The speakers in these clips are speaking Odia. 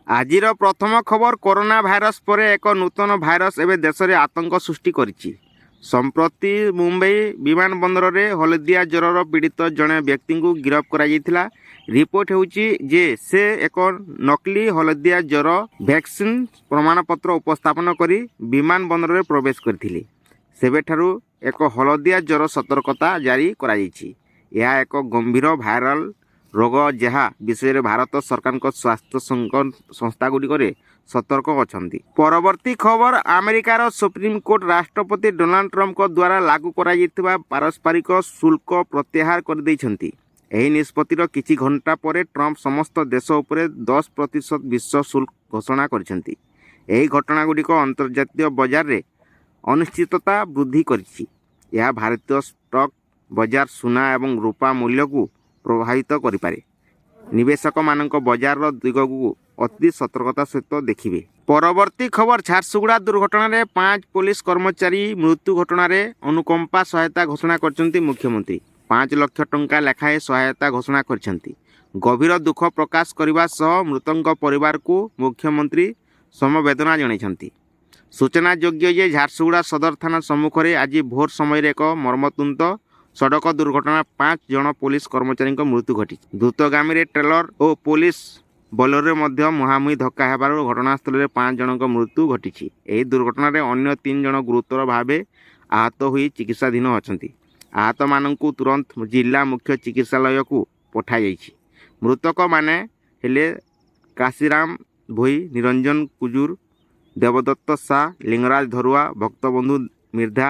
ଆଜିର ପ୍ରଥମ ଖବର କରୋନା ଭାଇରସ୍ ପରେ ଏକ ନୂତନ ଭାଇରସ୍ ଏବେ ଦେଶରେ ଆତଙ୍କ ସୃଷ୍ଟି କରିଛି। ସମ୍ପ୍ରତି ମୁମ୍ବାଇ ବିମାନବନ୍ଦରରେ ହଳଦିଆ ଜ୍ୱରର ପୀଡ଼ିତ ଜଣେ ବ୍ୟକ୍ତିଙ୍କୁ ଗିରଫ କରାଯାଇଥିଲା। ରିପୋର୍ଟ ହେଉଛି ଯେ ସେ ଏକ ନକଲି ହଳଦିଆ ଜ୍ୱର ଭ୍ୟାକ୍ସିନ୍ ପ୍ରମାଣପତ୍ର ଉପସ୍ଥାପନ କରି ବିମାନବନ୍ଦରରେ ପ୍ରବେଶ କରିଥିଲେ। ସେବେଠାରୁ ଏକ ହଳଦିଆ ଜ୍ୱର ସତର୍କତା ଜାରି କରାଯାଇଛି। ଏହା ଏକ ଗମ୍ଭୀର ଭାଇରାଲ ରୋଗ ଯାହା ବିଷୟରେ ଭାରତ ସରକାରଙ୍କ ସ୍ୱାସ୍ଥ୍ୟ ସଂସ୍ଥାଗୁଡ଼ିକରେ ସତର୍କ ଅଛନ୍ତି। ପରବର୍ତ୍ତୀ ଖବର ଆମେରିକାର ସୁପ୍ରିମକୋର୍ଟ ରାଷ୍ଟ୍ରପତି ଡୋନାଲ୍ଡ ଟ୍ରମ୍ପଙ୍କ ଦ୍ୱାରା ଲାଗୁ କରାଯାଇଥିବା ପାରସ୍ପରିକ ଶୁଳ୍କ ପ୍ରତ୍ୟାହାର କରିଦେଇଛନ୍ତି। ଏହି ନିଷ୍ପତ୍ତିର କିଛି ଘଣ୍ଟା ପରେ ଟ୍ରମ୍ପ ସମସ୍ତ ଦେଶ ଉପରେ 10% ବିଶ୍ୱ ଶୁଳ୍କ ଘୋଷଣା କରିଛନ୍ତି। ଏହି ଘଟଣାଗୁଡ଼ିକ ଅନ୍ତର୍ଜାତୀୟ ବଜାରରେ ଅନିଶ୍ଚିତତା ବୃଦ୍ଧି କରିଛି। ଏହା ଭାରତୀୟ ଷ୍ଟକ୍ ବଜାର, ସୁନା ଏବଂ ରୂପା ମୂଲ୍ୟକୁ ପ୍ରଭାବିତ କରିପାରେ। ନିବେଶକମାନଙ୍କ ବଜାରର ଦିଗକୁ ଅତି ସତର୍କତା ସହିତ ଦେଖିବେ। ପରବର୍ତ୍ତୀ ଖବର ଝାରସୁଗୁଡ଼ା ଦୁର୍ଘଟଣାରେ 5 ପୋଲିସ କର୍ମଚାରୀ ମୃତ୍ୟୁ ଘଟଣାରେ ଅନୁକମ୍ପା ସହାୟତା ଘୋଷଣା କରିଛନ୍ତି ମୁଖ୍ୟମନ୍ତ୍ରୀ। 5 ଲକ୍ଷ ଟଙ୍କା ଲେଖାଏଁ ସହାୟତା ଘୋଷଣା କରିଛନ୍ତି। ଗଭୀର ଦୁଃଖ ପ୍ରକାଶ କରିବା ସହ ମୃତଙ୍କ ପରିବାରକୁ ମୁଖ୍ୟମନ୍ତ୍ରୀ ସମବେଦନା ଜଣାଇଛନ୍ତି। ସୂଚନାଯୋଗ୍ୟ ଯେ ଝାରସୁଗୁଡ଼ା ସଦର ଥାନା ସମ୍ମୁଖରେ ଆଜି ଭୋର ସମୟରେ ଏକ ମର୍ମନ୍ତୁଦ ସଡ଼କ ଦୁର୍ଘଟଣା 5 ଜଣ ପୋଲିସ କର୍ମଚାରୀଙ୍କ ମୃତ୍ୟୁ ଘଟିଛି। ଦ୍ରୁତଗାମୀରେ ଟ୍ରେଲର ଓ ପୋଲିସ ବୋଲେରୋରେ ମଧ୍ୟ ମୁହାଁମୁହିଁ ଧକ୍କା ହେବାରୁ ଘଟଣାସ୍ଥଳରେ 5 ଜଣଙ୍କ ମୃତ୍ୟୁ ଘଟିଛି। ଏହି ଦୁର୍ଘଟଣାରେ ଅନ୍ୟ 3 ଜଣ ଗୁରୁତର ଭାବେ ଆହତ ହୋଇ ଚିକିତ୍ସାଧୀନ ଅଛନ୍ତି। ଆହତମାନଙ୍କୁ ତୁରନ୍ତ ଜିଲ୍ଲା ମୁଖ୍ୟ ଚିକିତ୍ସାଳୟକୁ ପଠାଯାଇଛି। ମୃତକମାନେ ହେଲେ କାଶୀରାମ ଭୋଇ, ନିରଞ୍ଜନ କୁଜୁର, ଦେବଦତ୍ତ ସା, ଲିଙ୍ଗରାଜ ଧରୁଆ, ଭକ୍ତବନ୍ଧୁ ମିର୍ଦ୍ଧା,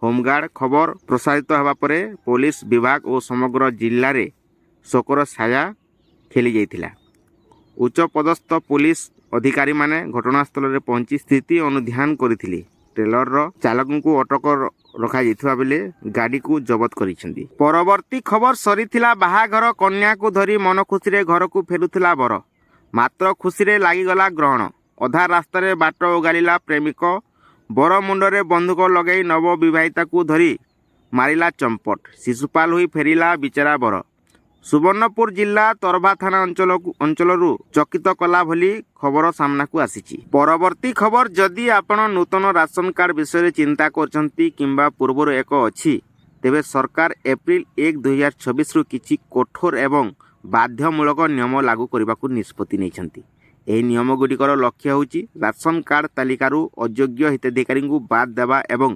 ହୋମଗାର୍ଡ। ଖବର ପ୍ରସାରିତ ହେବା ପରେ ପୋଲିସ ବିଭାଗ ଓ ସମଗ୍ର ଜିଲ୍ଲାରେ ଶୋକର ଛାୟା ଖେଳିଯାଇଥିଲା। ଉଚ୍ଚପଦସ୍ଥ ପୋଲିସ ଅଧିକାରୀମାନେ ଘଟଣାସ୍ଥଳରେ ପହଞ୍ଚି ସ୍ଥିତି ଅନୁଧ୍ୟାନ କରିଥିଲେ। ଟ୍ରେଲରର ଚାଳକଙ୍କୁ ଅଟକ ରଖାଯାଇଥିବା ବେଳେ ଗାଡ଼ିକୁ ଜବତ କରିଛନ୍ତି। ପରବର୍ତ୍ତୀ ଖବର ସରିଥିଲା ବାହାଘର, କନ୍ୟାକୁ ଧରି ମନ ଖୁସିରେ ଘରକୁ ଫେରୁଥିଲା ବର। ମାତ୍ର ଖୁସିରେ ଲାଗିଗଲା ଗ୍ରହଣ। ଅଧା ରାସ୍ତାରେ ବାଟ ଓଗାଳିଲା ପ୍ରେମିକ। ବର ମୁଣ୍ଡରେ ବନ୍ଧୁକ ଲଗାଇ ନବବିବାହିତାକୁ ଧରି ମାରିଲା ଚମ୍ପଟ। ଶିଶୁପାଳ ହୋଇ ଫେରିଲା ବିଚରା ବର। ସୁବର୍ଣ୍ଣପୁର ଜିଲ୍ଲା ତରଭା ଥାନା ଅଞ୍ଚଳରୁ ଚକିତ କଲା ଭଳି ଖବର ସାମ୍ନାକୁ ଆସିଛି। ପରବର୍ତ୍ତୀ ଖବର ଯଦି ଆପଣ ନୂତନ ରାସନ କାର୍ଡ ବିଷୟରେ ଚିନ୍ତା କରୁଛନ୍ତି କିମ୍ବା ପୂର୍ବରୁ ଏକ ଅଛି, ତେବେ ସରକାର ଏପ୍ରିଲ 1, 2024ରୁ କିଛି କଠୋର ଏବଂ ବାଧ୍ୟମୂଳକ ନିୟମ ଲାଗୁ କରିବାକୁ ନିଷ୍ପତ୍ତି ନେଇଛନ୍ତି। ଏହି ନିୟମଗୁଡ଼ିକର ଲକ୍ଷ୍ୟ ହେଉଛି ରାସନ କାର୍ଡ ତାଲିକାରୁ ଅଯୋଗ୍ୟ ହିତାଧିକାରୀଙ୍କୁ ବାଦ ଦେବା ଏବଂ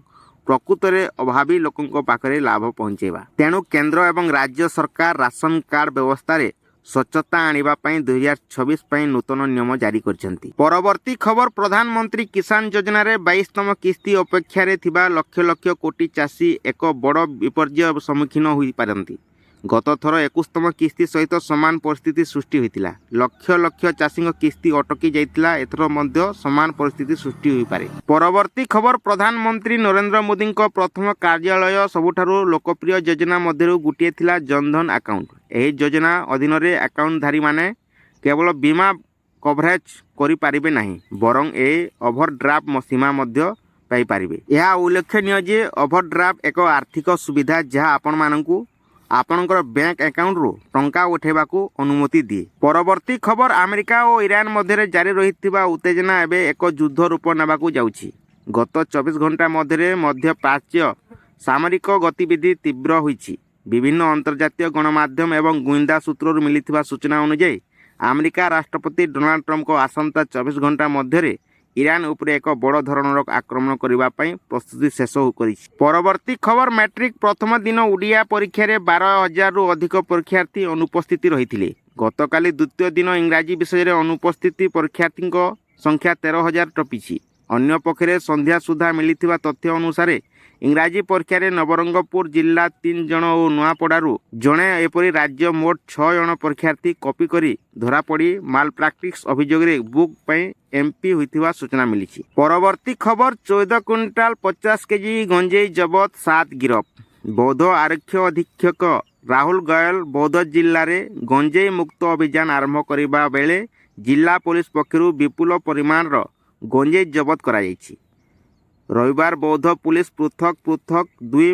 ପ୍ରକୃତରେ ଅଭାବୀ ଲୋକଙ୍କ ପାଖରେ ଲାଭ ପହଞ୍ଚାଇବା। ତେଣୁ କେନ୍ଦ୍ର ଏବଂ ରାଜ୍ୟ ସରକାର ରାସନ କାର୍ଡ ବ୍ୟବସ୍ଥାରେ ସ୍ୱଚ୍ଛତା ଆଣିବା ପାଇଁ 2024 ପାଇଁ ନୂତନ ନିୟମ ଜାରି କରିଛନ୍ତି। ପରବର୍ତ୍ତୀ ଖବର ପ୍ରଧାନମନ୍ତ୍ରୀ କିଷାନ ଯୋଜନାରେ 22ତମ କିସ୍ତି ଅପେକ୍ଷାରେ ଥିବା ଲକ୍ଷ ଲକ୍ଷ କୋଟି ଚାଷୀ ଏକ ବଡ଼ ବିପର୍ଯ୍ୟୟ ସମ୍ମୁଖୀନ ହୋଇପାରନ୍ତି। ଗତ ଥର 21ତମ କିସ୍ତି ସହିତ ସମାନ ପରିସ୍ଥିତି ସୃଷ୍ଟି ହୋଇଥିଲା। ଲକ୍ଷ ଲକ୍ଷ ଚାଷୀଙ୍କ କିସ୍ତି ଅଟକି ଯାଇଥିଲା। ଏଥର ମଧ୍ୟ ସମାନ ପରିସ୍ଥିତି ସୃଷ୍ଟି ହୋଇପାରେ। ପରବର୍ତ୍ତୀ ଖବର ପ୍ରଧାନମନ୍ତ୍ରୀ ନରେନ୍ଦ୍ର ମୋଦିଙ୍କ ପ୍ରଥମ କାର୍ଯ୍ୟାଳୟ ସବୁଠାରୁ ଲୋକପ୍ରିୟ ଯୋଜନା ମଧ୍ୟରୁ ଗୋଟିଏ ଥିଲା ଜନଧନ ଆକାଉଣ୍ଟ। ଏହି ଯୋଜନା ଅଧୀନରେ ଆକାଉଣ୍ଟଧାରୀମାନେ କେବଳ ବୀମା କଭରେଜ କରିପାରିବେ ନାହିଁ, ବରଂ ଏହି ଓଭରଡ୍ରାଫ୍ଟ ସୀମା ମଧ୍ୟ ପାଇପାରିବେ। ଏହା ଉଲ୍ଲେଖନୀୟ ଯେ ଓଭରଡ୍ରାଫ୍ଟ ଏକ ଆର୍ଥିକ ସୁବିଧା ଯାହା ଆପଣମାନଙ୍କୁ ଆପଣଙ୍କର ବ୍ୟାଙ୍କ ଆକାଉଣ୍ଟରୁ ଟଙ୍କା ଉଠାଇବାକୁ ଅନୁମତି ଦିଏ। ପରବର୍ତ୍ତୀ ଖବର ଆମେରିକା ଓ ଇରାନ ମଧ୍ୟରେ ଜାରି ରହିଥିବା ଉତ୍ତେଜନା ଏବେ ଏକ ଯୁଦ୍ଧ ରୂପ ନେବାକୁ ଯାଉଛି। ଗତ 24 ଘଣ୍ଟା ମଧ୍ୟରେ ମଧ୍ୟପ୍ରାଚ୍ୟ ସାମରିକ ଗତିବିଧି ତୀବ୍ର ହୋଇଛି। ବିଭିନ୍ନ ଅନ୍ତର୍ଜାତୀୟ ଗଣମାଧ୍ୟମ ଏବଂ ଗୁଇନ୍ଦା ସୂତ୍ରରୁ ମିଳିଥିବା ସୂଚନା ଅନୁଯାୟୀ ଆମେରିକା ରାଷ୍ଟ୍ରପତି ଡୋନାଲ୍ଡ ଟ୍ରମ୍ପଙ୍କ ଆସନ୍ତା 24 ଘଣ୍ଟା ମଧ୍ୟରେ ଇରାନ ଉପରେ ଏକ ବଡ଼ ଧରଣର ଆକ୍ରମଣ କରିବା ପାଇଁ ପ୍ରସ୍ତୁତି ଶେଷ କରିଛି। ପରବର୍ତ୍ତୀ ଖବର ମ୍ୟାଟ୍ରିକ ପ୍ରଥମ ଦିନ ଓଡ଼ିଆ ପରୀକ୍ଷାରେ 12,000ରୁ ଅଧିକ ପରୀକ୍ଷାର୍ଥୀ ଅନୁପସ୍ଥିତ ରହିଥିଲେ। ଗତକାଲି ଦ୍ୱିତୀୟ ଦିନ ଇଂରାଜୀ ବିଷୟରେ ଅନୁପସ୍ଥିତ ପରୀକ୍ଷାର୍ଥୀଙ୍କ ସଂଖ୍ୟା 13,000 ଟପିଛି। ଅନ୍ୟପକ୍ଷରେ ସନ୍ଧ୍ୟା ସୁଦ୍ଧା ମିଳିଥିବା ତଥ୍ୟ ଅନୁସାରେ ଇଂରାଜୀ ପରୀକ୍ଷାରେ ନବରଙ୍ଗପୁର ଜିଲ୍ଲା 3 ଜଣ ଓ ନୂଆପଡ଼ାରୁ ଜଣେ ଏପରି ରାଜ୍ୟ ମୋଟ 6 ଜଣ ପରୀକ୍ଷାର୍ଥୀ କପି କରି ଧରାପଡ଼ି ମାଲପ୍ରାକ୍ଟିସ୍ ଅଭିଯୋଗରେ ବୁକ୍ ପାଇଁ ଏମ୍ପି ହୋଇଥିବା ସୂଚନା ମିଳିଛି। ପରବର୍ତ୍ତୀ ଖବର 14 କୁଇଣ୍ଟାଲ 50 କେଜି ଗଞ୍ଜେଇ ଜବତ, 7 ଗିରଫ। ବୌଦ୍ଧ ଆରକ୍ଷୀ ଅଧୀକ୍ଷକ ରାହୁଲ ଗୋୟଲ ବୌଦ୍ଧ ଜିଲ୍ଲାରେ ଗଞ୍ଜେଇ ମୁକ୍ତ ଅଭିଯାନ ଆରମ୍ଭ କରିବା ବେଳେ ଜିଲ୍ଲା ପୋଲିସ ପକ୍ଷରୁ ବିପୁଳ ପରିମାଣର ଗଞ୍ଜେଇ ଜବତ କରାଯାଇଛି। ରବିବାର ବୌଦ୍ଧ ପୁଲିସ ପୃଥକ 2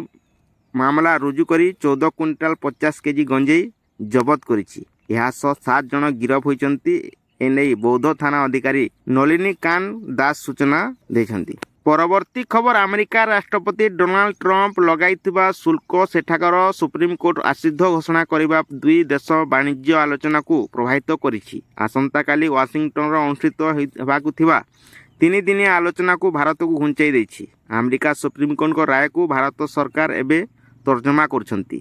ମାମଲା ରୁଜୁ କରି 14 କୁଇଣ୍ଟାଲ 50 କେଜି ଗଞ୍ଜେଇ ଜବତ କରିଛି। ଏହା ସହ 7 ଜଣ ଗିରଫ ହୋଇଛନ୍ତି ଏନେଇ ବୌଦ୍ଧ ଥାନା ଅଧିକାରୀ ନଳିନୀ କାନ୍ତ ଦାସ ସୂଚନା ଦେଇଛନ୍ତି। ପରବର୍ତ୍ତୀ ଖବର, ଆମେରିକା ରାଷ୍ଟ୍ରପତି ଡୋନାଲ୍ଡ ଟ୍ରମ୍ପ ଲଗାଇଥିବା ଶୁଳ୍କ ସେଠାକାର ସୁପ୍ରିମକୋର୍ଟ ନିଷିଦ୍ଧ ଘୋଷଣା କରିବା ଦୁଇ ଦେଶ ବାଣିଜ୍ୟ ଆଲୋଚନାକୁ ପ୍ରଭାବିତ କରିଛି। ଆସନ୍ତାକାଲି ୱାଶିଂଟନରେ ଅନୁଷ୍ଠିତ ହେବାକୁ ଥିବା 3 ଦିନିଆ ଆଲୋଚନାକୁ ଭାରତକୁ ଘୁଞ୍ଚାଇ ଦେଇଛି। ଆମେରିକା ସୁପ୍ରିମକୋର୍ଟଙ୍କ ରାୟକୁ ଭାରତ ସରକାର ଏବେ ତର୍ଜମା କରୁଛନ୍ତି।